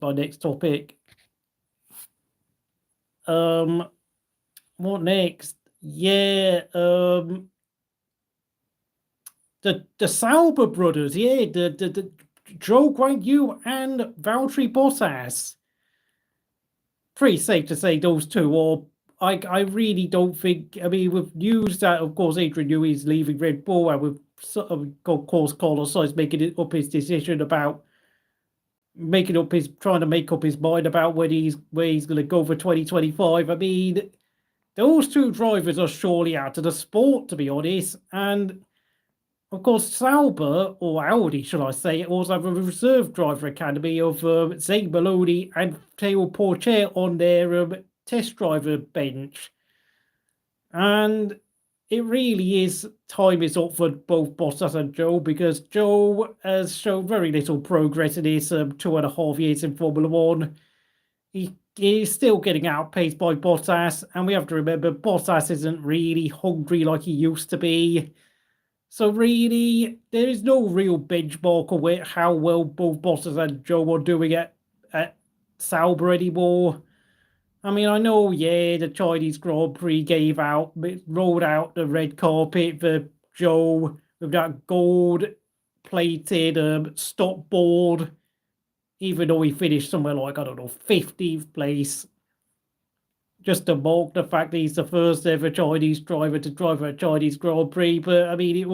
my next topic. What next? Yeah, the Sauber brothers, the Zhou, Guanyu, and Valtteri Bottas. Pretty safe to say those two, or I really don't think. I mean, with news that of course Adrian Newey is leaving Red Bull, and with of course Carlos Sainz making up his decision about trying to make up his mind about where he's going to go for 2025. I mean, those two drivers are surely out of the sport, to be honest, and of course, Sauber, or Audi, should I say, also have a reserve driver academy of Zane Maloney and Theo Porcher on their test driver bench. And it really is time is up for both Bottas and Zhou, because Zhou has shown very little progress in his 2.5 years in Formula One. He's still getting outpaced by Bottas, and we have to remember Bottas isn't really hungry like he used to be. So really, there is no real benchmark of how well both Bottas and Zhou are doing at Sauber anymore. I mean, I know, the Chinese Grand Prix rolled out the red carpet for Zhou with that gold-plated stop board, even though he finished somewhere like, 15th place. Just to mark the fact that he's the first ever Chinese driver to drive a Chinese Grand Prix. But, I mean, it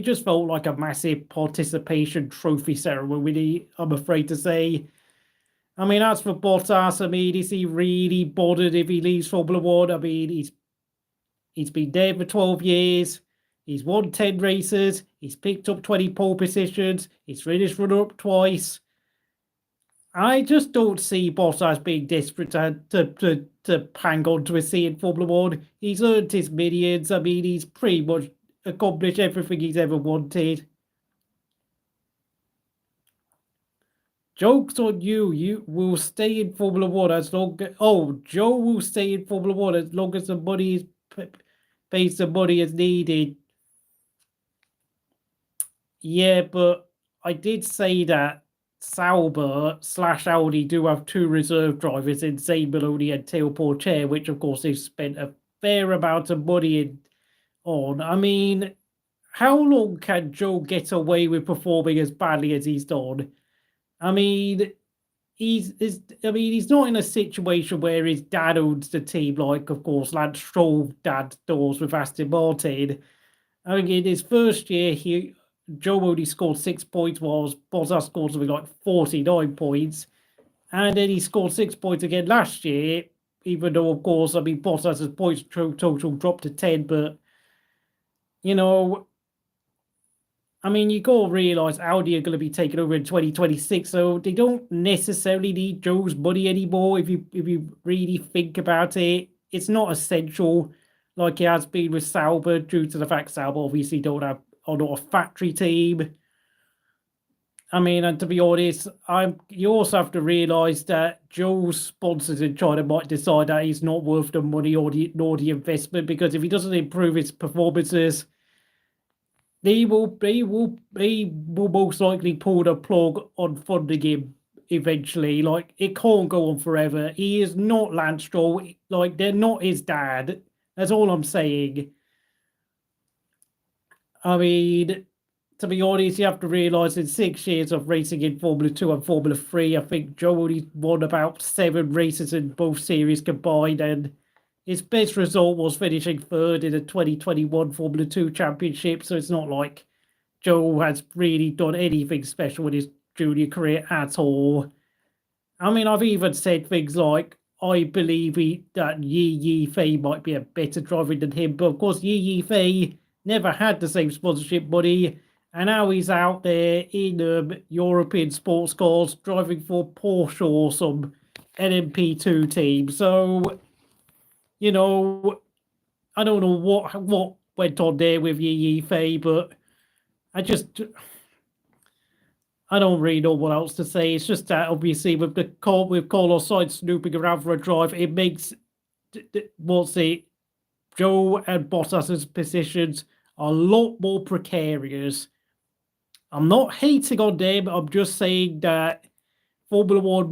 just felt like a massive participation trophy ceremony, I'm afraid to say. I mean, as for Bottas, I mean, is he really bothered if he leaves Formula One? I mean, he's been there for 12 years. He's won 10 races. He's picked up 20 pole positions. He's finished runner-up twice. I just don't see Bottas being desperate to hang on to a seat in Formula One. He's earned his millions. I mean, he's pretty much accomplished everything he's ever wanted. Joke's on you. You will stay in Formula One as long as... Oh, Zhou will stay in Formula One as long as the money is... pays the money as needed. Yeah, but I did say that Sauber/Audi do have two reserve drivers in Zane Maloney and Theo Porcher, which of course they've spent a fair amount of money on. I mean, how long can Zhou get away with performing as badly as he's done? I mean, he's not in a situation where his dad owns the team, like of course Lance Stroll dad does with Aston Martin. I mean, in his first year, Zhou only scored 6 points, whilst Bottas scored something like 49 points. And then he scored 6 points again last year, even though, of course, I mean, Bottas' points total dropped to 10. But, I mean, you got to realise Audi are going to be taking over in 2026, so they don't necessarily need Zhou's money anymore. If you really think about it, it's not essential like it has been with Sauber, due to the fact Sauber obviously are not a factory team. I mean, and to be honest, you also have to realise that Zhou's sponsors in China might decide that he's not worth the money nor the investment, because if he doesn't improve his performances, they will most likely pull the plug on funding him eventually. Like, it can't go on forever. He is not Lance Stroll. Like, they're not his dad. That's all I'm saying. I mean, to be honest, you have to realise in 6 years of racing in Formula 2 and Formula 3, I think Zhou only won about 7 races in both series combined, and his best result was finishing third in the 2021 Formula 2 Championship, so it's not like Zhou has really done anything special in his junior career at all. I mean, I've even said things like, I believe that Yi Fei might be a better driver than him, but of course Yi Fei never had the same sponsorship money, and now he's out there in European sports cars driving for Porsche or some LMP2 team. So, I don't know what went on there with Yi Fei, but I don't really know what else to say. It's just that obviously with Carlos Sainz snooping around for a drive, it makes Zhou and Bottas's positions a lot more precarious. I'm not hating on them. I'm just saying that Formula One